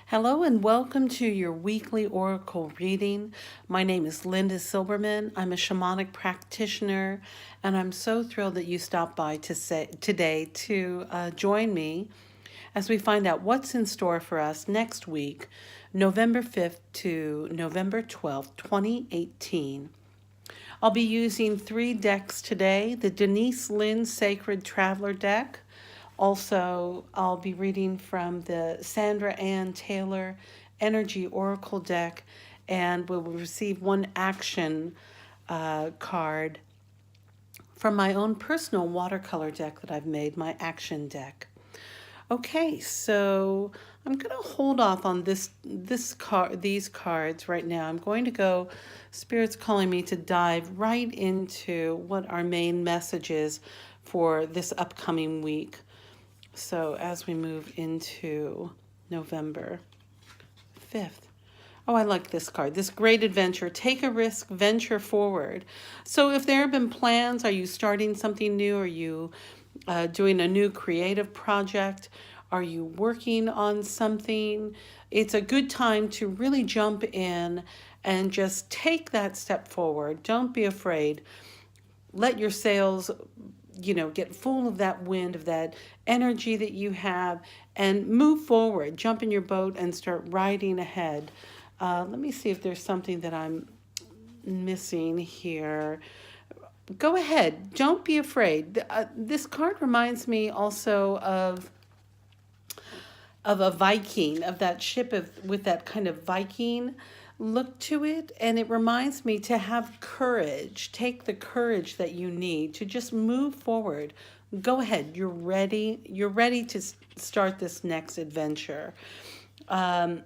Hello and welcome to your weekly oracle reading. My name is Linda Silberman. I'm a shamanic practitioner, and I'm so thrilled that you stopped by today to join me as we find out what's in store for us next week, November 5th to November 12th, 2018. I'll be using three decks today: the Denise Linn Sacred Traveler deck. Also, I'll be reading from the Sandra Taylor Energy Oracle deck, and we will receive one action card from my own personal watercolor deck that I've made, my action deck. Okay, so I'm going to hold off on these cards right now. I'm going to go, Spirit's calling me to dive right into what our main message is for this upcoming week. So as we move into November 5th. Oh, I like this card. This great adventure. Take a risk, venture forward. So if there have been plans, are you starting something new? Are you doing a new creative project? Are you working on something? It's a good time to really jump in and just take that step forward. Don't be afraid. Let your sails get full of that wind, of that energy that you have, and move forward. Jump in your boat and start riding ahead. Let me see if there's something that I'm missing here. Go ahead. Don't be afraid. This card reminds me also of a Viking, of that ship with that kind of Viking look to it. And it reminds me to have courage. Take the courage that you need to just move forward. Go ahead. You're ready. You're ready to start this next adventure. And,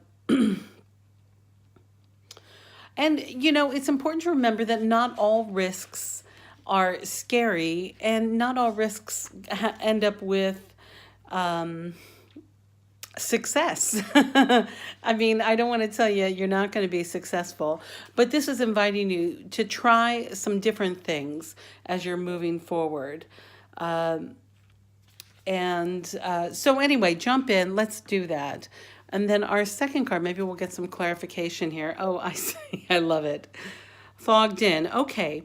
it's important to remember that not all risks are scary, and not all risks end up with success. I mean, I don't want to tell you you're not going to be successful, but this is inviting you to try some different things as you're moving forward. So anyway, jump in. Let's do that. And then our second card, maybe we'll get some clarification here. Oh, I see. I love it. Fogged in. Okay.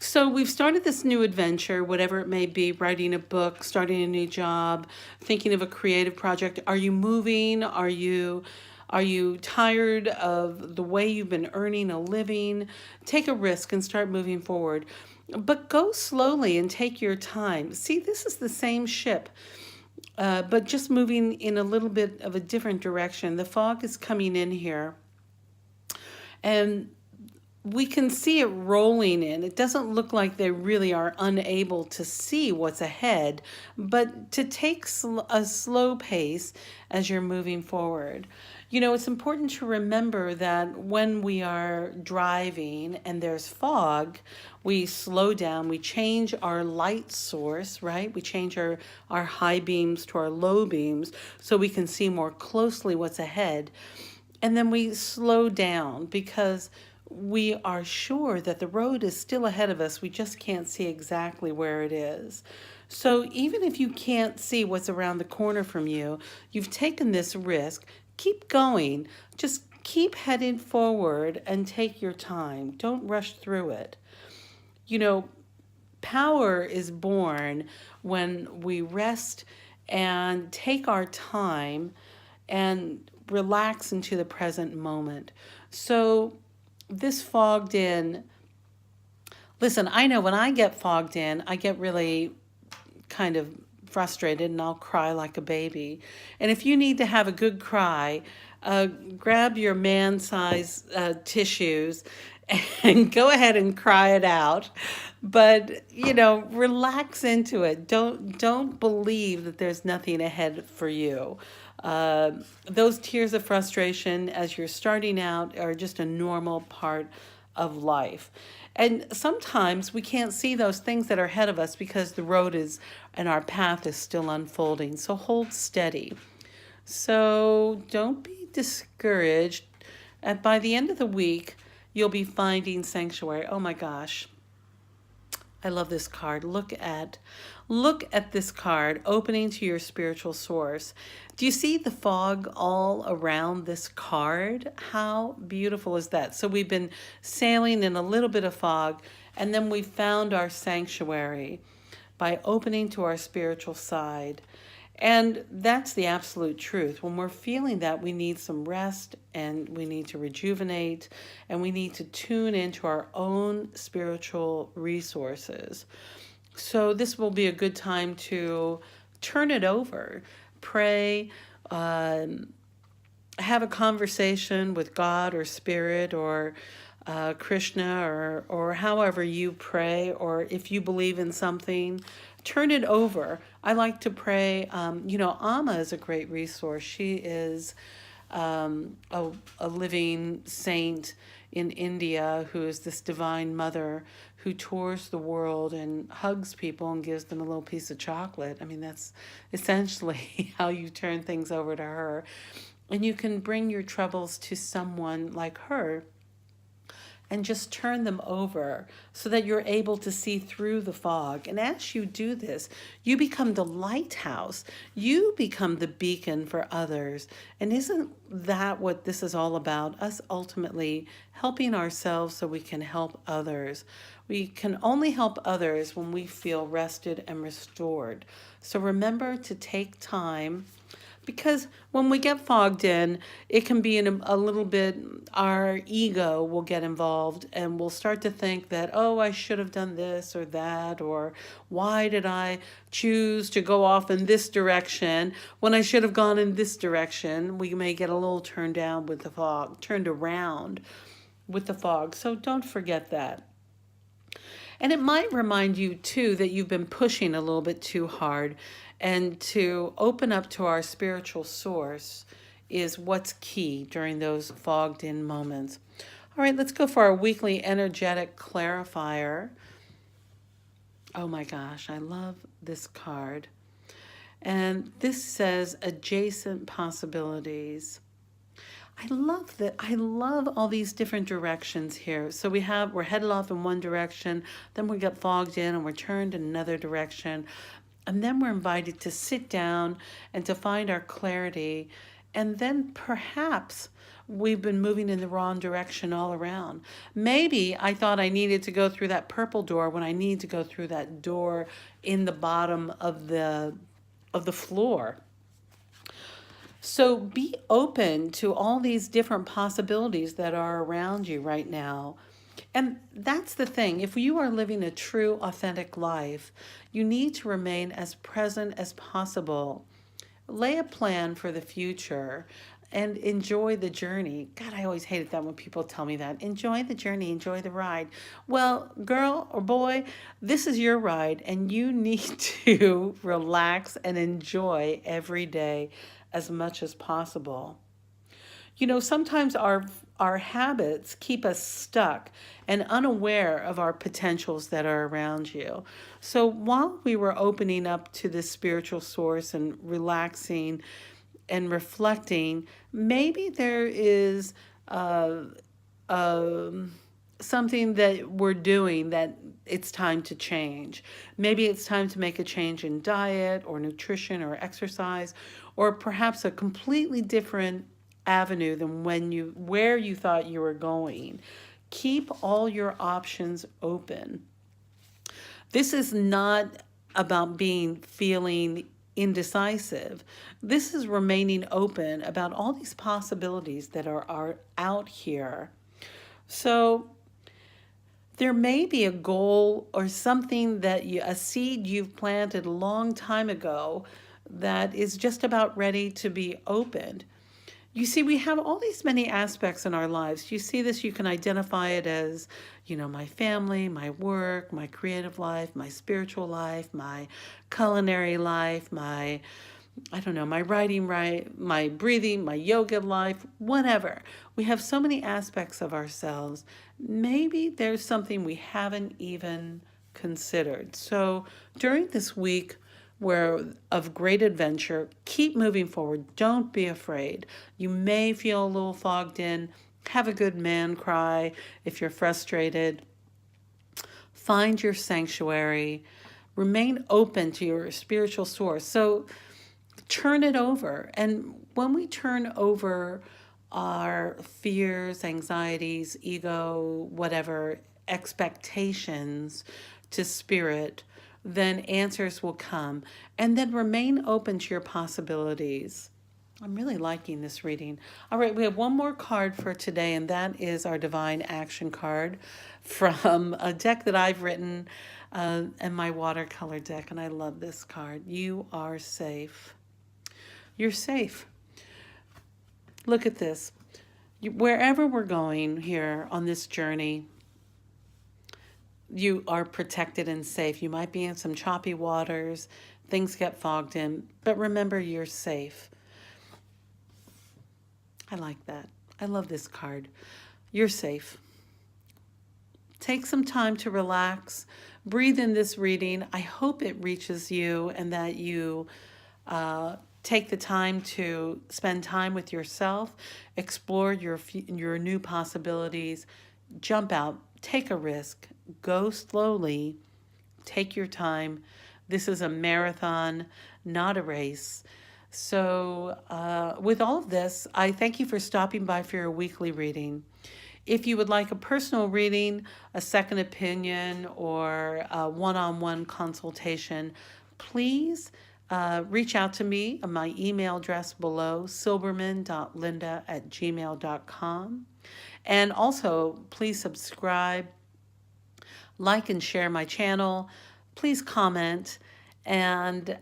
So we've started this new adventure, whatever it may be, writing a book, starting a new job, thinking of a creative project. Are you moving? Are you tired of the way you've been earning a living? Take a risk and start moving forward. But go slowly and take your time. See, this is the same ship, but just moving in a little bit of a different direction. The fog is coming in here, and we can see it rolling in. It doesn't look like they really are unable to see what's ahead, but to take a slow pace as you're moving forward. It's important to remember that when we are driving and there's fog, we slow down, we change our light source, right? We change our high beams to our low beams so we can see more closely what's ahead. And then we slow down because we are sure that the road is still ahead of us. We just can't see exactly where it is. So even if you can't see what's around the corner from you, you've taken this risk. Keep going. Just keep heading forward and take your time. Don't rush through it. Power is born when we rest and take our time and relax into the present moment. So this fogged in, listen, I know when I get fogged in, I get really kind of frustrated and I'll cry like a baby. And if you need to have a good cry, grab your man-size tissues and go ahead and cry it out. But, relax into it. Don't believe that there's nothing ahead for you. Those tears of frustration as you're starting out are just a normal part of life. And sometimes we can't see those things that are ahead of us because the road is and our path is still unfolding. So hold steady. So don't be discouraged. By the end of the week, you'll be finding sanctuary. Oh my gosh. I love this card. Look at this card, opening to your spiritual source. Do you see the fog all around this card? How beautiful is that? So we've been sailing in a little bit of fog, and then we found our sanctuary by opening to our spiritual side. And that's the absolute truth. When we're feeling that, we need some rest and we need to rejuvenate and we need to tune into our own spiritual resources. So, this will be a good time to turn it over, pray, um, have a conversation with God or Spirit or Krishna or however you pray, or if you believe in something, turn it over. I like to pray. Amma is a great resource. She is a living saint in India who is this divine mother who tours the world and hugs people and gives them a little piece of chocolate. I mean, that's essentially how you turn things over to her. And you can bring your troubles to someone like her and just turn them over so that you're able to see through the fog. And as you do this, you become the lighthouse. You become the beacon for others. And isn't that what this is all about? Us ultimately helping ourselves so we can help others. We can only help others when we feel rested and restored. So remember to take time, because when we get fogged in, it can be in a little bit, our ego will get involved and we'll start to think that, oh, I should have done this or that, or why did I choose to go off in this direction when I should have gone in this direction? We may get a little turned around with the fog. So don't forget that. And it might remind you too that you've been pushing a little bit too hard, and to open up to our spiritual source is what's key during those fogged in moments. All right, let's go for our weekly energetic clarifier. Oh my gosh, I love this card. And this says adjacent possibilities. I love that. I love all these different directions here. So we're headed off in one direction, then we get fogged in and we're turned in another direction. And then we're invited to sit down and to find our clarity. And then perhaps we've been moving in the wrong direction all around. Maybe I thought I needed to go through that purple door when I need to go through that door in the bottom of the floor. So be open to all these different possibilities that are around you right now. And that's the thing. If you are living a true, authentic life, you need to remain as present as possible. Lay a plan for the future and enjoy the journey. God, I always hated that when people tell me that. Enjoy the journey, enjoy the ride. Well, girl or boy, this is your ride, and you need to relax and enjoy every day as much as possible. Sometimes our habits keep us stuck and unaware of our potentials that are around you. So while we were opening up to this spiritual source and relaxing and reflecting, maybe there is something that we're doing that it's time to change. Maybe it's time to make a change in diet or nutrition or exercise, or perhaps a completely different avenue than where you thought you were going. Keep all your options open. This is not about feeling indecisive. This is remaining open about all these possibilities that are out here. So there may be a goal or something a seed you've planted a long time ago that is just about ready to be opened. You see, we have all these many aspects in our lives. You see this, you can identify it as, my family, my work, my creative life, my spiritual life, my culinary life, my writing, my breathing, my yoga life, whatever. We have so many aspects of ourselves. Maybe there's something we haven't even considered. So during this week, of great adventure, keep moving forward. Don't be afraid. You may feel a little fogged in. Have a good man cry if you're frustrated. Find your sanctuary. Remain open to your spiritual source. So turn it over. And when we turn over our fears, anxieties, ego, whatever, expectations to spirit, then answers will come. And then remain open to your possibilities. I'm really liking this reading. All right, we have one more card for today, and that is our Divine Action card from a deck that I've written and my watercolor deck, and I love this card. You are safe. You're safe. Look at this. Wherever we're going here on this journey, you are protected and safe. You might be in some choppy waters, things get fogged in, but remember you're safe. I like that. I love this card. You're safe. Take some time to relax. Breathe in this reading. I hope it reaches you and that you take the time to spend time with yourself, explore your new possibilities, jump out, take a risk, go slowly, take your time. This is a marathon, not a race. So with all of this, I thank you for stopping by for your weekly reading. If you would like a personal reading, a second opinion, or a one-on-one consultation, please reach out to me on my email address below, Silberman.linda@gmail.com. And also, please subscribe, like and share my channel. Please comment, and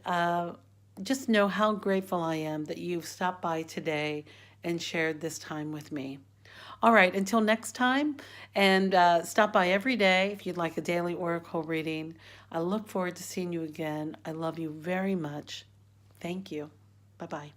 just know how grateful I am that you've stopped by today and shared this time with me. All right, until next time, and stop by every day if you'd like a daily oracle reading. I look forward to seeing you again. I love you very much. Thank you. Bye-bye.